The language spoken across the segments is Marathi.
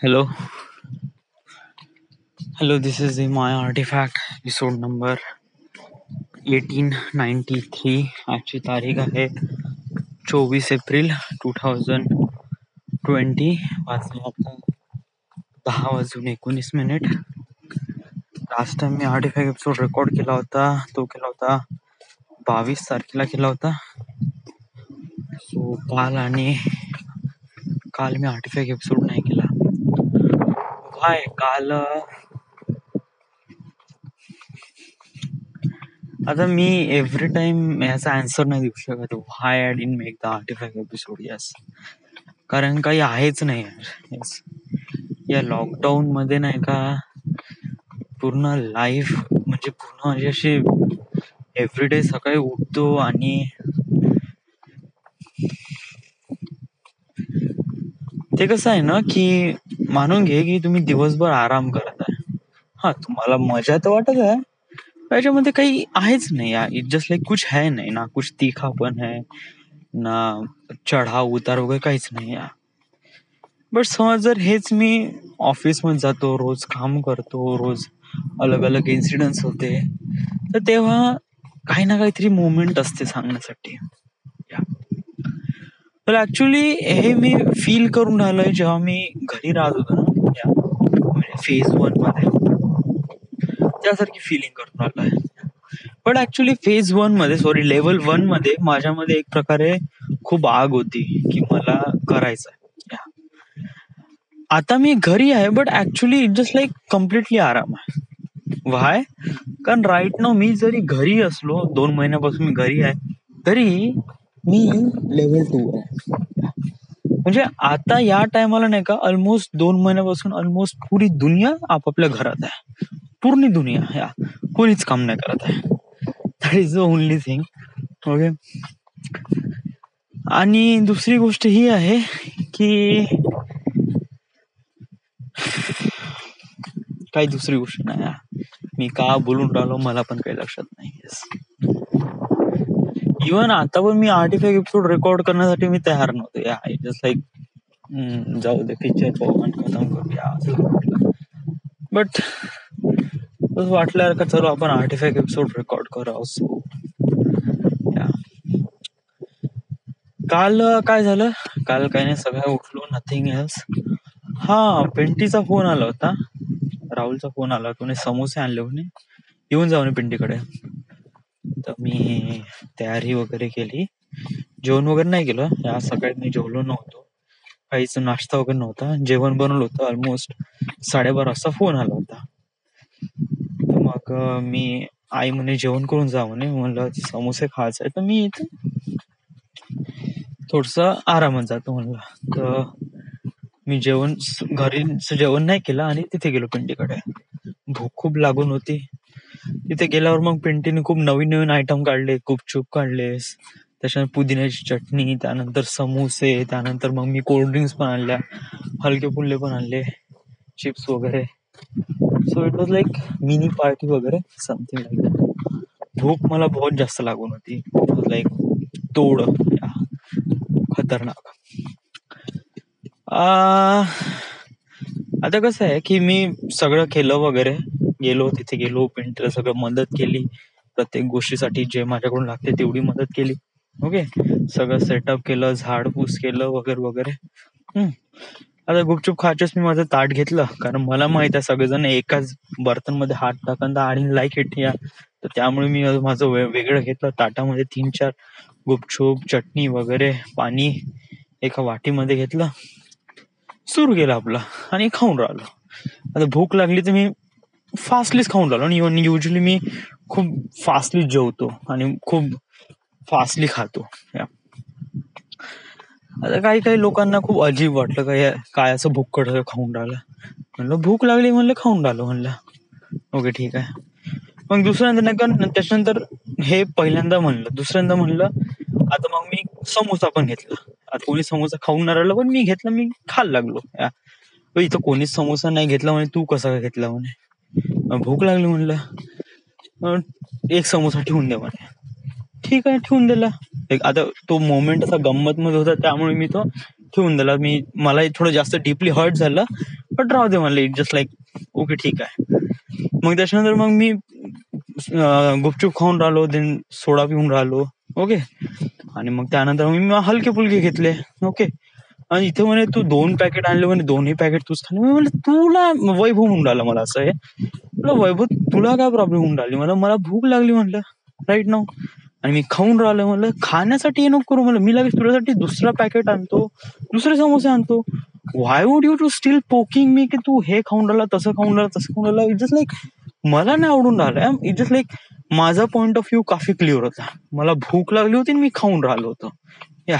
Hello, hello. This is the My Artifact episode number 1893. आजची तारीख आहे 24 एप्रिल 2020. वाजले आता 10:19. लास्ट टाइम मी आर्टिफॅक्ट एपिसोड रेकॉर्ड केला होता, तो केला होता 22 तारखेला केला होता. सो काल मी आर्टिफॅक्ट एपिसोड नाही केला. काल आता मी एव्हरी टाइम याचा आन्सर नाही देऊ शकत why I didn't make the artifact episode. Yes, कारण काही आहेच नाही. यस, या लॉकडाऊन मध्ये नाही का पूर्ण लाईफ म्हणजे पूर्ण अशी एव्हरीडे सकाळी उठतो आणि ते कसं आहे ना की मानून घे की तुम्ही दिवसभर आराम करत आहे. हा, तुम्हाला मजा तर वाटत आहे, त्याच्यामध्ये काही आहेच नाही यार. इट जस्ट लाईक कुछ है नाही ना, कुछ तीखापन है ना, चढाव उतार वगैरे काहीच नाही यार. बट समज जर हेच मी ऑफिस मध्ये जातो, रोज काम करतो, रोज अलग अलग इन्सिडेंट्स होते, तर तेव्हा काही ना काहीतरी मोमेंट असते सांगण्यासाठी. तर ऍक्च्युली हे मी फील करून राहिलोय जेव्हा मी घरी राहत होतो ना, म्हणजे फेज 1 मध्ये त्यासारखी फिलिंग करून राहिलोय. पण ऍक्च्युली फेज 1 मध्ये, सॉरी लेवल 1 मध्ये माझ्यामध्ये एक प्रकारे खूप आग होती की मला करायचं. आता मी घरी आहे, but actually it just like completely आराम आहे. व्हाय? कारण राईट नाव मी जरी घरी असलो, 2 महिन्यापासून मी घरी आहे, तरी मी लेवल 2 आहे. म्हणजे आता या टायमाला नाही का ऑलमोस्ट 2 महिन्यापासून ऑलमोस्ट पुरी दुनिया आपापल्या घरात आहे. पूर्ण दुनिया या कोणीच काम नाही करत आहे. That is the only thing. Okay. आणि दुसरी गोष्ट ही आहे की काही दुसरी गोष्ट नाही, मी का बोलून राहिलो मला पण काही लक्षात नाही. इव्हन आता पण मी आर्टिफॅक्ट एपिसोड रेकॉर्ड करण्यासाठी मी तयार नव्हतो या. जस्ट लाईक जाऊ दे, पिक्चर पाहू आणि खतम करूया असं वाटलं. बट तसं वाटलं का चलो आपण आर्टिफॅक्ट एपिसोड रेकॉर्ड करू. सो काल काय झालं, काल काही नाही, सगळं उठलो, नथिंग एल्स. हा, पिंटीचा फोन आला होता, राहुलचा फोन आला, तुने समोसे आणले म्हणे, येऊन जाऊ पिंटीकडे. तर मी तयारी वगैरे केली, जेवण वगैरे नाही केलं. या सकाळी मी जेवलो नव्हतो, काहीच नाश्ता वगैरे नव्हता, जेवण बनवलं होतं. ऑलमोस्ट 12:30 वाजता फोन आला होता. मग मी आई म्हणे जेवण करून जा म्हणे, म्हणलं समोसे खायचं आहे तर मी इथे थोडस आरामात जातो म्हणलं. तर मी घरी जेवण नाही केलं आणि तिथे गेलो पिंटीकडे. भूक खूप लागून होती. तिथे गेल्यावर मग पिंटीने खूप नवीन नवीन आयटम काढले, गुपचूप काढले, त्याच्यानंतर पुदिन्याची चटणी, त्यानंतर समोसे, त्यानंतर मग मी कोल्ड्रिंक्स पण आणल्या, हलके फुल्ले पण आणले, चिप्स वगैरे. So it was like mini party वगैरे, समथिंग लाईक दॅट. भूक मला बहुत जास्त लागून होती, लाईक तोड, खतरनाक. आता कसं आहे की मी सगळं केलं वगैरे, तिथे गेलो, पिंटीला सगळं मदत केली, प्रत्येक गोष्टीसाठी जे माझ्याकडून लागते तेवढी मदत केली. ओके, सगळं सेटअप केलं, झाडपूस केलं वगैरे वगैरे. आता गुपचूप खायचंच मी माझं ताट घेतलं, कारण मला माहित आहे सगळेजण एकाच बर्तन मध्ये हात टाकन आणि लाईक इट या. तर त्यामुळे मी माझं वेगळं घेतलं. ताटामध्ये 3-4 गुपचूप, चटणी वगैरे, पाणी एका वाटीमध्ये घेतलं, सुरू केलं आपलं आणि खाऊन राहिलो. आता भूक लागली तर मी फास्टलीच खाऊन राहिलो. आणि युजली मी खूप फास्टली जेवतो आणि खूप फास्टली खातो. आता काही लोकांना खूप अजीब वाटलं, काय असं भूक्कड खाऊन राहिलं. म्हणलं भूक लागली, म्हणलं खाऊन राहिलो, म्हणलं ओके ठीक आहे. मग दुसऱ्यांदा नाही का, त्याच्यानंतर हे पहिल्यांदा म्हणलं, दुसऱ्यांदा म्हणलं, आता मग मी समोसा पण घेतला. आता कोणी समोसा खाऊन नाही राहिलं, पण मी घेतला, मी खायला लागलो. इथं कोणीच समोसा नाही घेतला म्हणे, तू कसा घेतला म्हणे, भूक लागली म्हणलं, एक समोसा ठेवून दे म्हणे. ठीक आहे, ठेवून दिला. आता तो मोमेंट असा गंमत मध्ये होता, त्यामुळे मी तो ठेवून दिला. मला थोडं जास्त डीपली हर्ट झालं, बट राहू दे म्हणलं, इट जस्ट लाईक ओके ठीक आहे. मग त्याच्यानंतर मग मी गुपचूप खाऊन राहिलो, देन सोडा पिऊन राहिलो. ओके. आणि मग त्यानंतर मी हलके फुलके घेतले. ओके. आणि इथे म्हणे तू 2 पॅकेट आणले म्हणे, दोन्ही पॅकेट तूच खाल्ले. मी म्हणलं तुला वैभव होऊन राहिला मला असं आहे. म्हटलं वैभव तुला काय प्रॉब्लेम होऊन राहिली, मला भूक लागली म्हणलं राईट नाव, आणि मी खाऊन राहिलो. म्हणलं खाण्यासाठी हे नको करू, म्हणलं मी लगेच तुझ्यासाठी दुसरा पॅकेट आणतो, दुसरे समोसे आणतो. Why would you to steal poking me की तू हे खाऊन राहिला, तसं खाऊन राहिला, तसं खाऊन राहिला. इट जस्ट लाईक मला नाही आवडून राहिलं. इट जस्ट लाईक माझा point of view coffee clear होता. मला भूक लागली होती आणि मी खाऊन राहिलो होतो. या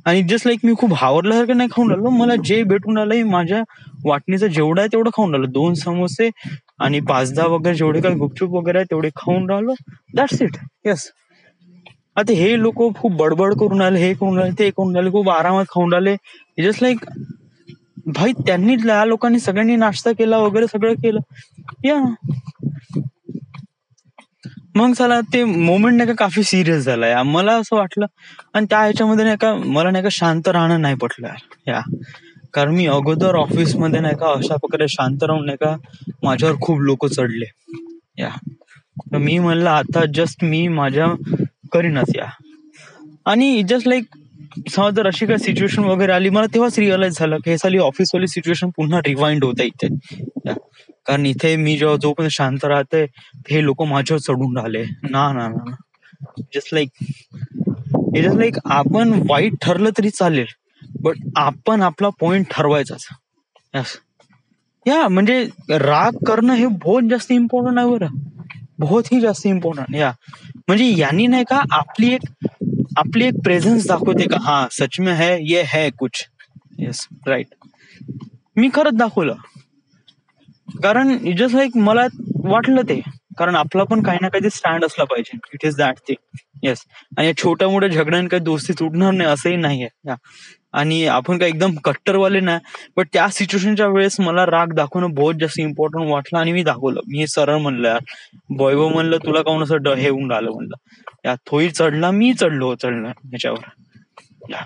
आणि जस्ट लाईक मी खूप हावरल्यासारखं नाही खाऊन राहिलो. मला जे भेटून राहिलं माझ्या वाटणीचं जेवढं आहे तेवढं खाऊन राहिलो. 2 समोसे आणि 5-10 वगैरे जेवढे काही गुपचूप वगैरे आहे तेवढे खाऊन राहिलो. That's it. येस. आता हे लोक खूप बडबड करून राहिले, हे करून राहिले, ते करून राहिले, खूप आरामात खाऊन राहिले. जस्ट लाईक भाई त्यांनी या लोकांनी सगळ्यांनी नाश्ता केला वगैरे सगळं केलं. या मग चला ते मोमेंट नाही का काफी सिरियस झालाय. मला असं वाटलं, आणि त्या ह्याच्यामध्ये नाही का मला नाही का शांत राहणं नाही पटलं या. कारण मी अगोदर ऑफिसमध्ये नाही का अशा प्रकारे शांत राहून नाही का माझ्यावर खूप लोक चढले. या तर मी म्हणलं आता जस्ट मी माझ्या करीनच या. आणि जस्ट लाईक समजा जर अशी काही सिच्युएशन वगैरे आली, मला तेव्हाच रिअलाइज झालं की हे साली ऑफिसवाली सिच्युएशन पुन्हा रिवाइंड होत आहे इथे. कारण इथे मी जेव्हा जोपर्यंत शांत राहते हे लोक माझ्यावर चढून राहिले. ना ना ना जस्ट लाईक आपण वाईट ठरलं तरी चालेल, बट आपण आपला पॉइंट ठरवायचाच. या म्हणजे राग करणं हे बहुत जास्त इम्पॉर्टंट आहे बरं, बहुत ही जास्त इम्पॉर्टंट. या म्हणजे यांनी नाही का आपली एक प्रेझेन्स दाखवते का हा सच में है ये है कुछ. Yes right. मी खरंच दाखवलं, कारण जस्ट लाईक मला वाटलं ते, कारण आपला पण काही ना काही स्टँड असला पाहिजे. It is that thing. Yes. आणि छोट्या मोठ्या झगड्याने काही दोस्ती तुटणार नाही असंही नाहीये. आणि आपण काही एकदम कट्टरवाले नाही, बट त्या सिच्युएशनच्या वेळेस मला राग दाखवणं बहुत जास्त इम्पॉर्टंट वाटलं आणि मी दाखवलं. मी सरळ म्हणलं यार वैभव म्हणलं तुला काऊन असं हे होऊन राहिलं म्हणलं. या थोडी चढला, मी चढलो ह्याच्यावर. या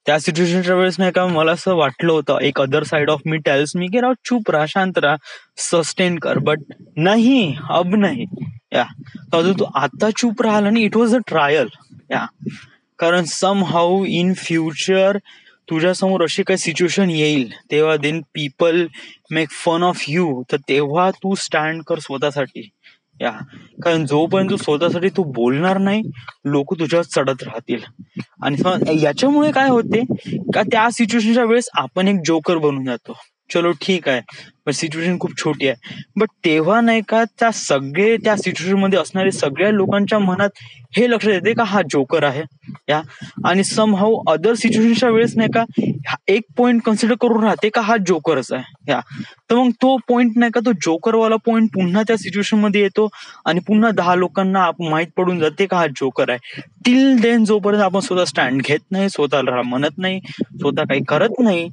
त्या सिच्युएशनच्या वेळेस नाही का मला असं वाटलं होतं, एक other side of me tells me की राव चुप राहा, शांत राहा, सस्टेन कर, बट नाही, अब नाही. या तू आता चुप राहिला आणि इट वॉज अ ट्रायल. या कारण सम हाऊ इन फ्युचर तुझ्या समोर अशी काही सिच्युएशन येईल तेव्हा then people make fun of you, तर तेव्हा तू स्टँड कर स्वतःसाठी. या कारण जोपर्यंत तू स्वतःसाठी तू बोलणार नाही, लोक तुझ्यावर चढत राहतील. आणि याच्यामुळे काय होते का त्या सिच्युएशनच्या वेळेस आपण एक जोकर बनून जातो. चलो ठीक आहे, पण सिच्युएशन खूप छोटी आहे, बट तेव्हा नाही का त्या सिच्युएशन मध्ये असणारे सगळ्या लोकांच्या मनात हे लक्षात येते का हा जोकर आहे. या आणि सम हाऊ अदर सिच्युएशनच्या वेळेस नाही का एक पॉइंट कन्सिडर करून राहते का हा जोकरच आहे. या तर मग तो पॉइंट नाही का तो जोकरवाला पॉइंट पुन्हा त्या सिच्युएशन मध्ये येतो आणि पुन्हा 10 लोकांना माहित पडून जाते का हा जोकर आहे. टिल देन जोपर्यंत आपण स्वतः स्टँड घेत नाही, स्वतःला म्हणत नाही, स्वतः काही करत नाही,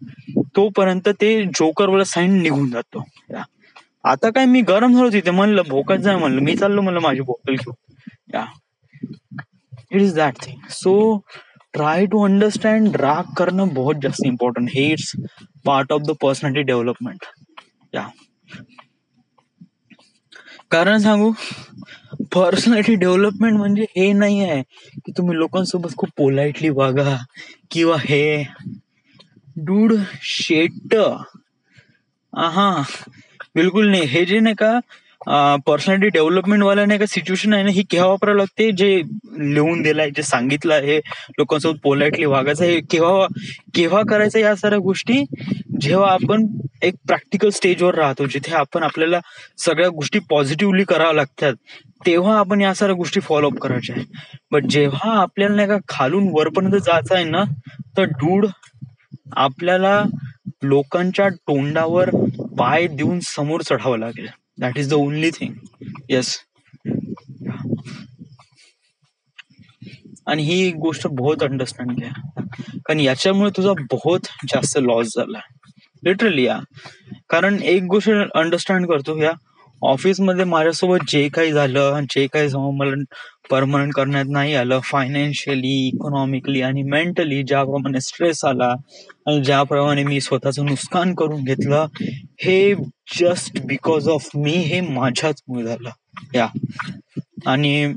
तोपर्यंत ते जोकरवाला साईन निघून जातो. आता काय मी गरम झालो तिथे, म्हणलं भोकाच जाय म्हणलं, मी चाललो म्हणलं माझी बॉटल घेऊन. Yeah it is that thing. So try to understand, राग करणं बहुत जास्त इम्पॉर्टंट. हे it's part of the personality development. या कारण सांगू, पर्सनॅलिटी डेव्हलपमेंट म्हणजे हे नाही आहे की तुम्ही लोकांसोबत खूप पोलाइटली वागा किंवा हे डूड शेट. बिलकुल नाही. हे जे नाही का पर्सनॅलिटी डेव्हलपमेंट वाला नाही का सिच्युएशन आहे ना, ही केव्हा वापरावं लागते, जे लिहून दिलाय, जे सांगितलं आहे लोकांसोबत पोलाइटली वागायचं, हे केव्हा करायचं या साऱ्या गोष्टी, जेव्हा आपण एक प्रॅक्टिकल स्टेजवर राहतो, जिथे आपण आपल्याला सगळ्या गोष्टी पॉझिटिव्हली कराव्या लागतात, तेव्हा आपण या साऱ्या गोष्टी फॉलोअप करायच्या. बट जेव्हा आपल्याला नाही का खालून वरपर्यंत जायचं आहे ना, तर डूड आपल्याला लोकांच्या तोंडावर पाय देऊन समोर चढावं लागेल. That is the only thing. Yes. आणि ही गोष्ट बहुत अंडरस्टँड घ्या, कारण याच्यामुळे तुझा बहुत जास्त लॉस झाला लिटरली. या कारण एक गोष्ट अंडरस्टँड करतो, या ऑफिसमध्ये माझ्यासोबत जे काही झालं, जे काही मला परमनंट करण्यात नाही आलं. फायनान्शियली, इकॉनॉमिकली आणि मेंटली ज्याप्रमाणे स्ट्रेस आला आणि ज्याप्रमाणे मी स्वतःचं नुकसान करून घेतलं, हे जस्ट बिकॉज ऑफ मी, हे माझ्याच मुळे झालं. या आणि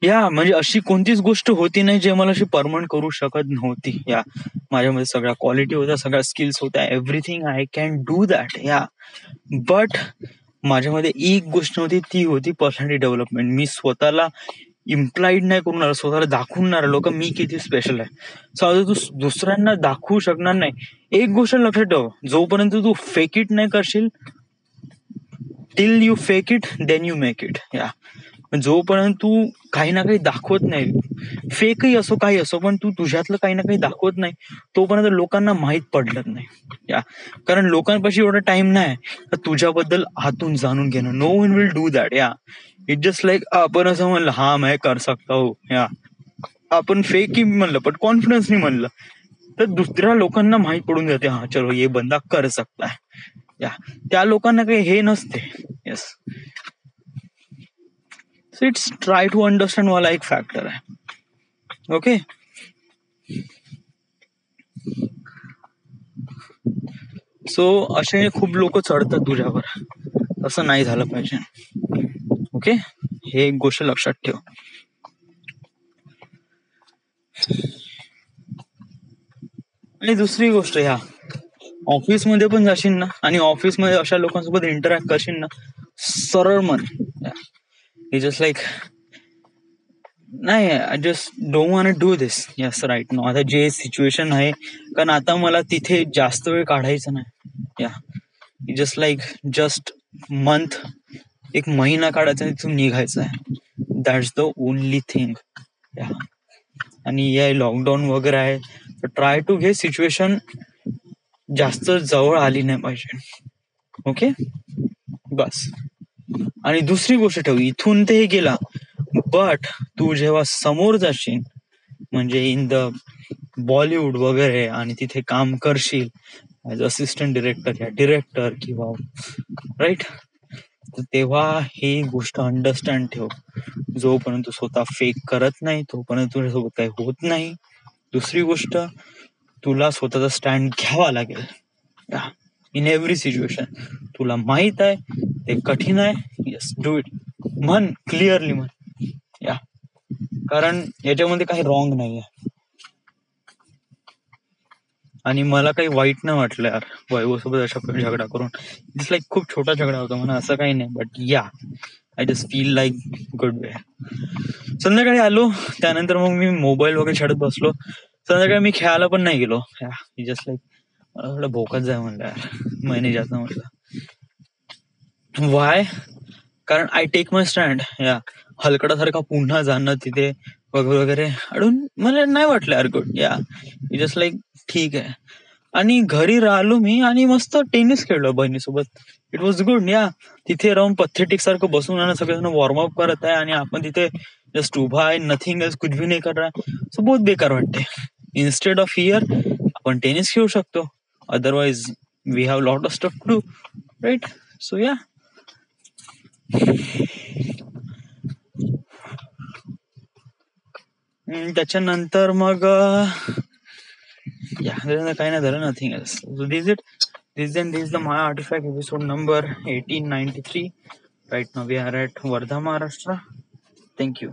म्हणजे अशी कोणतीच गोष्ट होती नाही जे मला अशी परमनंट करू शकत नव्हती. माझ्यामध्ये सगळ्या क्वालिटी होत्या, सगळ्या स्किल्स होत्या, everything I can do that. But माझ्यामध्ये एक गोष्ट नव्हती, ती होती पर्सनॅलिटी डेव्हलपमेंट. मी स्वतःला इम्प्लाइड नाही करून राहिलो, स्वतःला दाखवून लोक मी किती स्पेशल आहे. तू दुसऱ्यांना दाखवू शकणार नाही. एक गोष्ट लक्षात ठेव, जोपर्यंत तू फेक इट नाही करशील, till you fake it then you make it. जोपर्यंत तू काही ना काही दाखवत नाही, फेकही असो काही असो, पण तू तुझ्यातलं काही ना काही दाखवत नाही, तोपर्यंत लोकांना माहीत पडलं नाही. कारण लोकांपाशी एवढा टाइम नाही तर तुझ्याबद्दल आतून जाणून घेणं. No one will do that. It just like आपण असं म्हणलं, हा मैं कर सकता हूँ, आपण फेक म्हणलं पण कॉन्फिडन्स नाही म्हणलं, तर दुसऱ्या लोकांना माहीत पडून जाते, हा चलो ये बंदा कर सकता है. त्या लोकांना काही हे नसते. Yes, so it's try to understand वाला एक फॅक्टर आहे. ओके, सो असे खूप लोक चढतात तुझ्यावर, असं नाही झालं पाहिजे. ओके, हे एक गोष्ट लक्षात ठेव. आणि दुसरी गोष्ट, ऑफिसमध्ये पण जाशील ना आणि ऑफिसमध्ये अशा लोकांसोबत इंटरॅक्ट करशील ना, सरळ मन, जस्ट लाईक नाही, I just don't want to do this. Yes, right no. आता जे सिच्युएशन आहे, कारण आता मला तिथे जास्त वेळ काढायचा नाही. जस्ट लाईक जस्ट मंथ, एक महिना काढायचा आणि तिथून निघायचं आहे. That's the only thing. आणि लॉकडाऊन वगैरे आहे, तर ट्राय टू घे सिच्युएशन जास्त जवळ आली नाही पाहिजे. ओके, बस. आणि दुसरी गोष्ट ठेव, इथून ते गेला, बट तू जेव्हा समोर जाशील, म्हणजे इन द बॉलिवूड वगैरे, आणि तिथे काम करशील ऍज असिस्टंट डिरेक्टर या डिरेक्टर किंवा राईट, तेव्हा ही गोष्ट अंडरस्टँड ठेव, जोपर्यंत स्वतः फेक करत नाही तोपर्यंत तुझ्यासोबत काही होत नाही. दुसरी गोष्ट, तुला स्वतःचा स्टँड घ्यावा लागेल इन एव्हरी सिच्युएशन. तुला माहित आहे ते कठीण आहे, येस, डू इट. म्हण, क्लिअरली म्हण. कारण याच्यामध्ये काही रॉंग नाही आहे. आणि मला काही वाईट नाही वाटलं यार वैभव सोबत अशा झगडा करून. इट्स लाईक खूप छोटा झगडा होता म्हणा, असं काही नाही, but I just feel like good way. संध्याकाळी आलो, त्यानंतर मग मी मोबाईल वगैरे छाडत बसलो. संध्याकाळी मी खेळायला पण नाही गेलो. जस्ट लाईक मला थोडं भोकाच जाय म्हणलं यार, महिने जास्त म्हटलं. वाय? कारण आय टेक माय स्टँड. हलकडासारखा पुन्हा जाणं तिथे वगैरे वगैरे अडून मला नाही वाटलं यार गुड. जस्ट लाईक ठीक आहे. आणि घरी राहिलो मी आणि मस्त टेनिस खेळलो बहिणीसोबत. It was good. तिथे राहून पथेटिक सारखं बसून आणि सगळेजण वॉर्मअप करत आहे आणि आपण तिथे जस्ट उभा आहे, नथिंग एल्स, कुछ भी नाही कर रहा. सो बहुत बेकार वाटते. इन्स्टेड ऑफ हिअर आपण टेनिस खेळू शकतो. Otherwise we have lot of stuff to do, right? So त्याच्यानंतर मग काही नाही झालं, nothing else. So this is the Maya Artifact episode number 1893. Right now we are at Wardha, Maharashtra. Thank you.